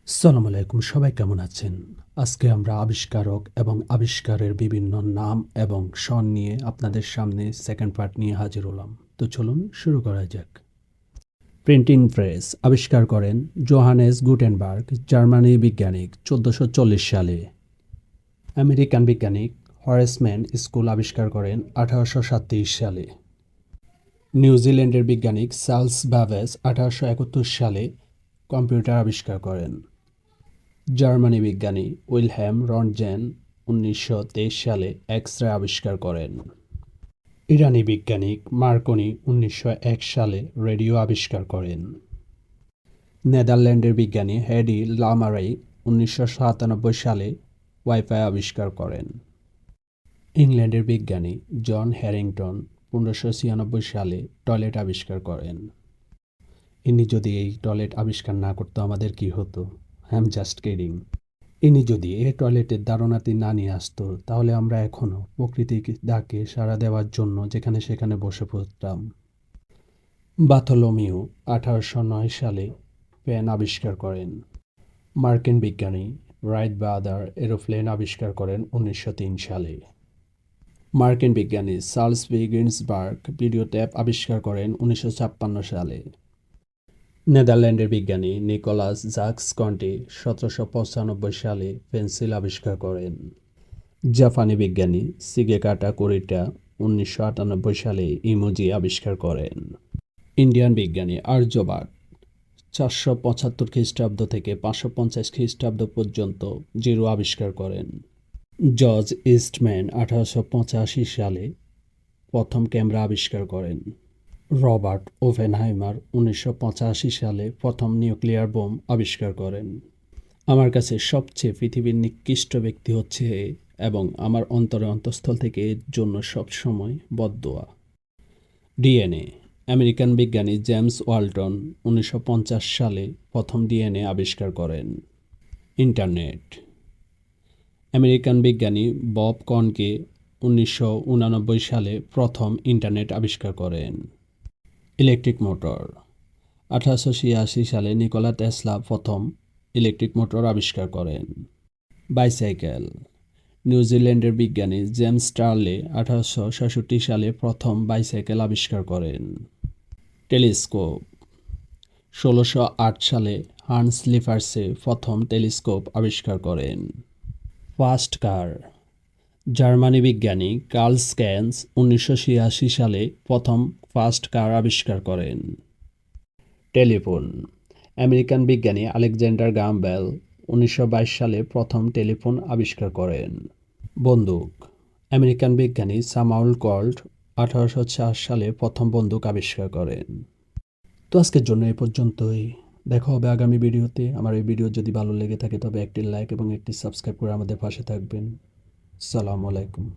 আসসালামু আলাইকুম, সবাই কেমন আছেন? আজকে আমরা আবিষ্কারক এবং আবিষ্কারের বিভিন্ন নাম এবং সন নিয়ে আপনাদের সামনে সেকেন্ড পার্ট নিয়ে হাজির হলাম। তো চলুন শুরু করা যাক। প্রিন্টিং প্রেস আবিষ্কার করেন জোহানেস গুটেনবার্গ, জার্মানি বিজ্ঞানিক 1440 সালে। আমেরিকান বিজ্ঞানিক হরেসম্যান স্কুল আবিষ্কার করেন 1837 সালে। নিউজিল্যান্ডের বিজ্ঞানিক চার্লস ব্যাবেজ 1871 সালে কম্পিউটার আবিষ্কার করেন। জার্মানি বিজ্ঞানী উইলহেম রন্টজেন 1923 সালে এক্স-রে আবিষ্কার করেন। ইরানি বিজ্ঞানী মার্কনি 1901 সালে রেডিও আবিষ্কার করেন। নেদারল্যান্ডের বিজ্ঞানী হেডি লামারাই 1997 সালে ওয়াইফাই আবিষ্কার করেন। ইংল্যান্ডের বিজ্ঞানী জন হ্যারিংটন 1596 সালে টয়লেট আবিষ্কার করেন। ইনি যদি এই টয়লেট আবিষ্কার না করতো আমাদের কি হতো? I am just kidding. ইনি যদি এই টয়লেটের ধারণাটি না নিয়ে আসতো তাহলে আমরা এখনও প্রকৃতির ডাকে সাড়া দেওয়ার জন্য যেখানে সেখানে বসে পড়তাম। বার্থোলোমিউ 1809 সালে পেন আবিষ্কার করেন। মার্কিন বিজ্ঞানী রাইট ব্রাদার এরোপ্লেন আবিষ্কার করেন 1903 সালে। মার্কিন বিজ্ঞানী Charles B Ginsburg video tape আবিষ্কার করেন 1956 সালে। নেদারল্যান্ডের বিজ্ঞানী নিকোলাস জাক্স কন্টি 1795 সালে পেন্সিল আবিষ্কার করেন। জাপানি বিজ্ঞানী শিগেকাটা কুরিটা 1998 সালে ইমোজি আবিষ্কার করেন। ইন্ডিয়ান বিজ্ঞানী আর্যভট্ট 475 খ্রিস্টাব্দ থেকে 550 খ্রিস্টাব্দ পর্যন্ত জিরো আবিষ্কার করেন। জর্জ ইস্টম্যান 1885 সালে প্রথম ক্যামেরা আবিষ্কার করেন। রবার্ট ওপেনহাইমার 1985 সালে প্রথম নিউক্লিয়ার বোম আবিষ্কার করেন। আমার কাছে সবচেয়ে পৃথিবীর নিকৃষ্ট ব্যক্তি হচ্ছে এবং আমার অন্তরে অন্তঃস্থল থেকে এর জন্য সবসময় বদদোয়া। ডিএনএ আমেরিকান বিজ্ঞানী জেমস ওয়ালটন 1950 সালে প্রথম ডিএনএ আবিষ্কার করেন। ইন্টারনেট আমেরিকান বিজ্ঞানী বব কনকে 1989 সালে প্রথম ইন্টারনেট আবিষ্কার করেন। ইলেকট্রিক মোটর 1886 সালে নিকোলা টেসলা প্রথম ইলেকট্রিক মোটর আবিষ্কার করেন। বাইসাইকেল নিউজিল্যান্ডের বিজ্ঞানী জেমস স্টার্লে 1866 সালে প্রথম বাইসাইকেল আবিষ্কার করেন। টেলিস্কোপ 1608 সালে হান্স লিফার্সে প্রথম টেলিস্কোপ আবিষ্কার করেন। ফাস্ট কার জার্মানি বিজ্ঞানী কার্ল স্ক্যান্স 1986 সালে প্রথম ফাস্ট কার আবিষ্কার করেন। টেলিফোন আমেরিকান বিজ্ঞানী আলেকজান্ডার গ্রাহাম বেল 1922 সালে প্রথম টেলিফোন আবিষ্কার করেন। বন্দুক আমেরিকান বিজ্ঞানী স্যামুয়েল কল্ট 1804 সালে প্রথম বন্দুক আবিষ্কার করেন। তো আজকের জন্য এই পর্যন্তই। দেখা হবে আগামী ভিডিওতে। আমার এই ভিডিও যদি ভালো লেগে থাকে তবে একটি লাইক এবং একটি সাবস্ক্রাইব করে আমাদের পাশে থাকবেন। আসসালামু আলাইকুম।